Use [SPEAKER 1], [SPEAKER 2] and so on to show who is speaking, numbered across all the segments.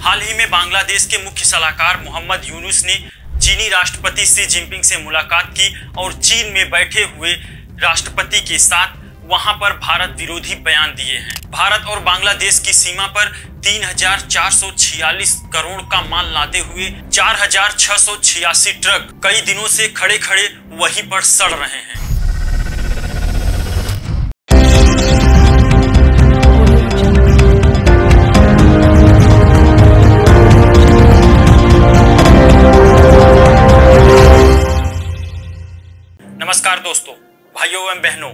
[SPEAKER 1] हाल ही में बांग्लादेश के मुख्य सलाहकार मोहम्मद यूनुस ने चीनी राष्ट्रपति शी जिनपिंग से मुलाकात की और चीन में बैठे हुए राष्ट्रपति के साथ वहां पर भारत विरोधी बयान दिए हैं। भारत और बांग्लादेश की सीमा पर 3,446 करोड़ का माल लादे हुए 4,686 ट्रक कई दिनों से खड़े खड़े वहीं पर सड़ रहे हैं। नमस्कार दोस्तों, भाइयों एवं बहनों,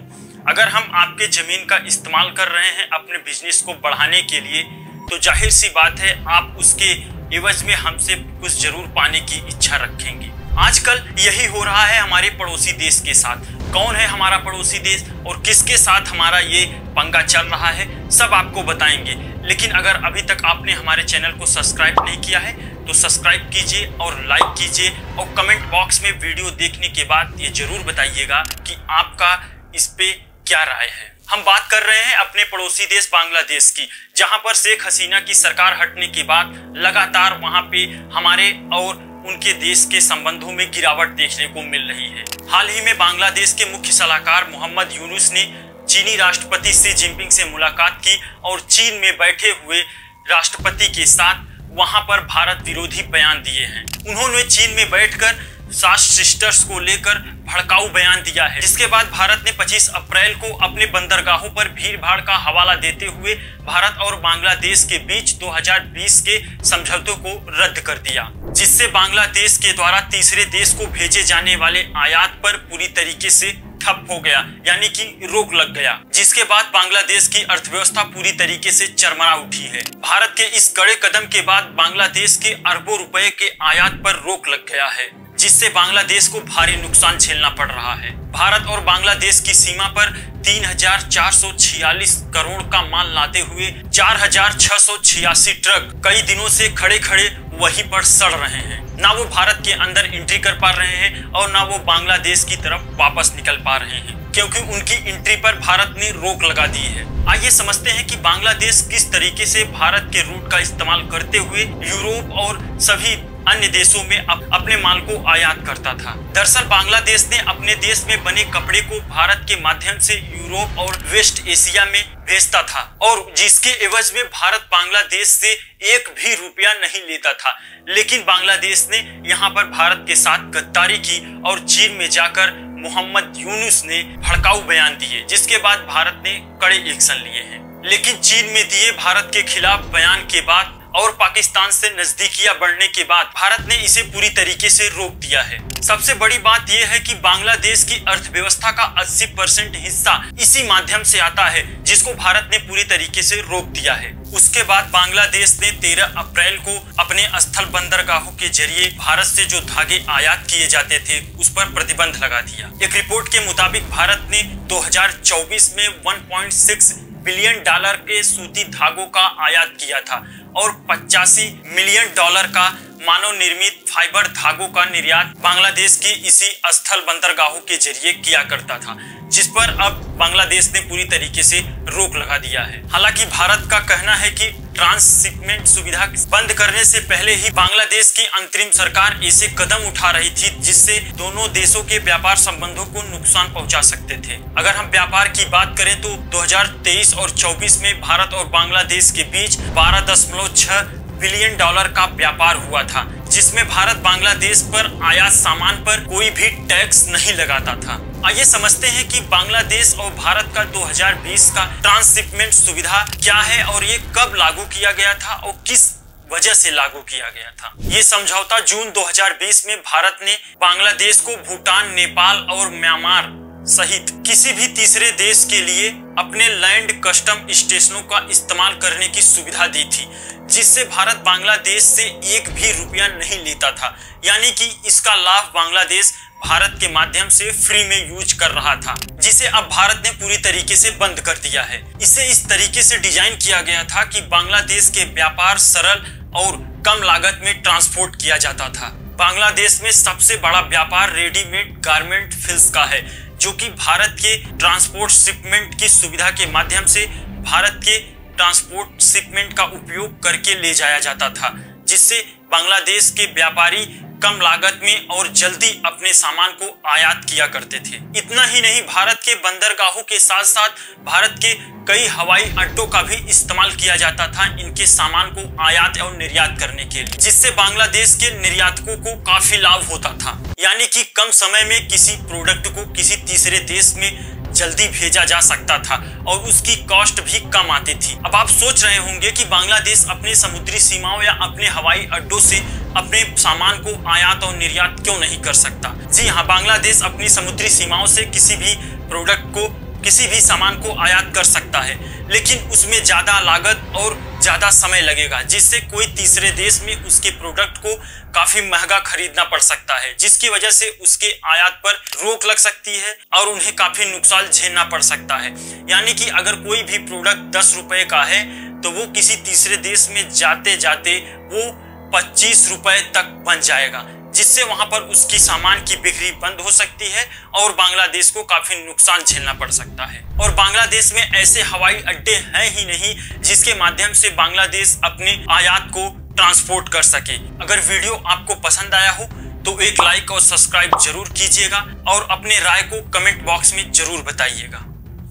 [SPEAKER 1] अगर हम आपके जमीन का इस्तेमाल कर रहे हैं अपने बिजनेस को बढ़ाने के लिए, तो जाहिर सी बात है आप उसके एवज में हमसे कुछ जरूर पाने की इच्छा रखेंगे। आजकल यही हो रहा है हमारे पड़ोसी देश के साथ। कौन है हमारा पड़ोसी देश और किसके साथ हमारा ये पंगा चल रहा है, सब आपको बताएंगे। लेकिन अगर अभी तक आपने हमारे चैनल को सब्सक्राइब नहीं किया है तो सब्सक्राइब कीजिए और लाइक कीजिए और कमेंट बॉक्स में वीडियो देखने के बाद ये जरूर बताइएगा कि आपका इस पे क्या राय है। हम बात कर रहे हैं अपने पड़ोसी देश बांग्लादेश की, जहां पर शेख हसीना की सरकार हटने के बाद लगातार वहां पे हमारे और उनके देश के संबंधों में गिरावट देखने को मिल रही है। हाल ही में बांग्लादेश के मुख्य सलाहकार मोहम्मद यूनुस ने चीनी राष्ट्रपति शी जिनपिंग से मुलाकात की और चीन में बैठे हुए राष्ट्रपति के साथ वहां पर भारत विरोधी बयान दिए हैं। उन्होंने चीन में बैठकर 7 सिस्टर्स को लेकर भड़काऊ बयान दिया है, जिसके बाद भारत ने 25 अप्रैल को अपने बंदरगाहों पर भीड़ भाड़ का हवाला देते हुए भारत और बांग्लादेश के बीच 2020 के समझौतों को रद्द कर दिया, जिससे बांग्लादेश के द्वारा तीसरे देश को भेजे जाने वाले आयात पर पूरी तरीके से ठप हो गया, यानी कि रोक लग गया। जिसके बाद बांग्लादेश की अर्थव्यवस्था पूरी तरीके से चरमरा उठी है। भारत के इस कड़े कदम के बाद बांग्लादेश के अरबों रुपए के आयात पर रोक लग गया है, जिससे बांग्लादेश को भारी नुकसान झेलना पड़ रहा है। भारत और बांग्लादेश की सीमा पर 3,446 करोड़ का माल लाते हुए 4,686 ट्रक कई दिनों से खड़े खड़े वहीं पर सड़ रहे हैं। ना वो भारत के अंदर एंट्री कर पा रहे हैं और ना वो बांग्लादेश की तरफ वापस निकल पा रहे हैं, क्योंकि उनकी एंट्री पर भारत ने रोक लगा दी है। आइए समझते हैं कि बांग्लादेश किस तरीके से भारत के रूट का इस्तेमाल करते हुए यूरोप और सभी अन्य देशों में अपने माल को आयात करता था। दरअसल बांग्लादेश ने अपने देश में बने कपड़े को भारत के माध्यम से यूरोप और वेस्ट एशिया में भेजता था, और जिसके एवज में भारत बांग्लादेश से एक भी रुपया नहीं लेता था। लेकिन बांग्लादेश ने यहाँ पर भारत के साथ गद्दारी की और चीन में जाकर मोहम्मद यूनुस ने भड़काऊ बयान दिए, जिसके बाद भारत ने कड़े एक्शन लिए हैं। लेकिन चीन में दिए भारत के खिलाफ बयान के बाद और पाकिस्तान से नजदीकियां बढ़ने के बाद भारत ने इसे पूरी तरीके से रोक दिया है। सबसे बड़ी बात यह है कि बांग्लादेश की अर्थव्यवस्था का 80% हिस्सा इसी माध्यम से आता है, जिसको भारत ने पूरी तरीके से रोक दिया है। उसके बाद बांग्लादेश ने 13 अप्रैल को अपने स्थल बंदरगाहों के जरिए भारत से जो धागे आयात किए जाते थे उस पर प्रतिबंध लगा दिया। एक रिपोर्ट के मुताबिक भारत ने 2024 में 1.6 बिलियन डॉलर के सूती धागों का आयात किया था और 85 मिलियन डॉलर का मानव निर्मित फाइबर धागों का निर्यात बांग्लादेश की इसी स्थल बंदरगाहों के जरिए किया करता था, जिस पर अब बांग्लादेश ने पूरी तरीके से रोक लगा दिया है। हालांकि भारत का कहना है कि ट्रांसशिपमेंट सुविधा बंद करने से पहले ही बांग्लादेश की अंतरिम सरकार ऐसे कदम उठा रही थी जिससे दोनों देशों के व्यापार संबंधों को नुकसान पहुंचा सकते थे। अगर हम व्यापार की बात करें तो 2023 और 24 में भारत और बांग्लादेश के बीच 12.6 बिलियन डॉलर का व्यापार हुआ था, जिसमें भारत बांग्लादेश पर आयात सामान पर कोई भी टैक्स नहीं लगाता था। आइए समझते हैं कि बांग्लादेश और भारत का 2020 का ट्रांसशिपमेंट सुविधा क्या है और ये कब लागू किया गया था और किस वजह से लागू किया गया था। ये समझौता जून 2020 में भारत ने बांग्लादेश को भूटान, नेपाल और म्यांमार सहित किसी भी तीसरे देश के लिए अपने लैंड कस्टम स्टेशनों का इस्तेमाल करने की सुविधा दी थी, जिससे भारत बांग्लादेश से एक भी रुपया नहीं लेता था। यानी कि इसका लाभ बांग्लादेश भारत के माध्यम से फ्री में यूज कर रहा था, जिसे अब भारत ने पूरी तरीके से बंद कर दिया है। इसे इस तरीके से डिजाइन किया गया था कि बांग्लादेश के व्यापार सरल और कम लागत में ट्रांसपोर्ट किया जाता था। बांग्लादेश में सबसे बड़ा व्यापार रेडीमेड गारमेंट फिल्स का है, जो कि भारत के ट्रांसपोर्ट शिपमेंट की सुविधा के माध्यम से भारत के ट्रांसपोर्ट शिपमेंट का उपयोग करके ले जाया जाता था, जिससे बांग्लादेश के व्यापारी कम लागत में और जल्दी अपने सामान को आयात किया करते थे। इतना ही नहीं, भारत के बंदरगाहों के साथ साथ भारत के कई हवाई अड्डों का भी इस्तेमाल किया जाता था इनके सामान को आयात और निर्यात करने के लिए, जिससे बांग्लादेश के निर्यातकों को काफी लाभ होता था। यानी कि कम समय में किसी प्रोडक्ट को किसी तीसरे देश में जल्दी भेजा जा सकता था और उसकी कॉस्ट भी कम आती थी। अब आप सोच रहे होंगे कि बांग्लादेश अपने समुद्री सीमाओं या अपने हवाई अड्डों से अपने सामान को आयात और निर्यात क्यों नहीं कर सकता। जी हाँ, बांग्लादेश अपनी समुद्री सीमाओं से किसी भी प्रोडक्ट को, किसी भी सामान को आयात कर सकता है, लेकिन उसमें ज्यादा लागत और ज्यादा समय लगेगा, जिससे कोई तीसरे देश में उसके प्रोडक्ट को काफी महंगा खरीदना पड़ सकता है, जिसकी वजह से उसके आयात पर रोक लग सकती है और उन्हें काफी नुकसान झेलना पड़ सकता है। यानी कि अगर कोई भी प्रोडक्ट 10 रुपए का है तो वो किसी तीसरे देश में जाते जाते वो 25 रुपए तक बन जाएगा, जिससे वहां पर उसकी सामान की बिक्री बंद हो सकती है और बांग्लादेश को काफी नुकसान झेलना पड़ सकता है। और बांग्लादेश में ऐसे हवाई अड्डे हैं ही नहीं जिसके माध्यम से बांग्लादेश अपने आयात को ट्रांसपोर्ट कर सके। अगर वीडियो आपको पसंद आया हो तो एक लाइक और सब्सक्राइब जरूर कीजिएगा और अपने राय को कमेंट बॉक्स में जरूर बताइएगा।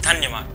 [SPEAKER 1] धन्यवाद।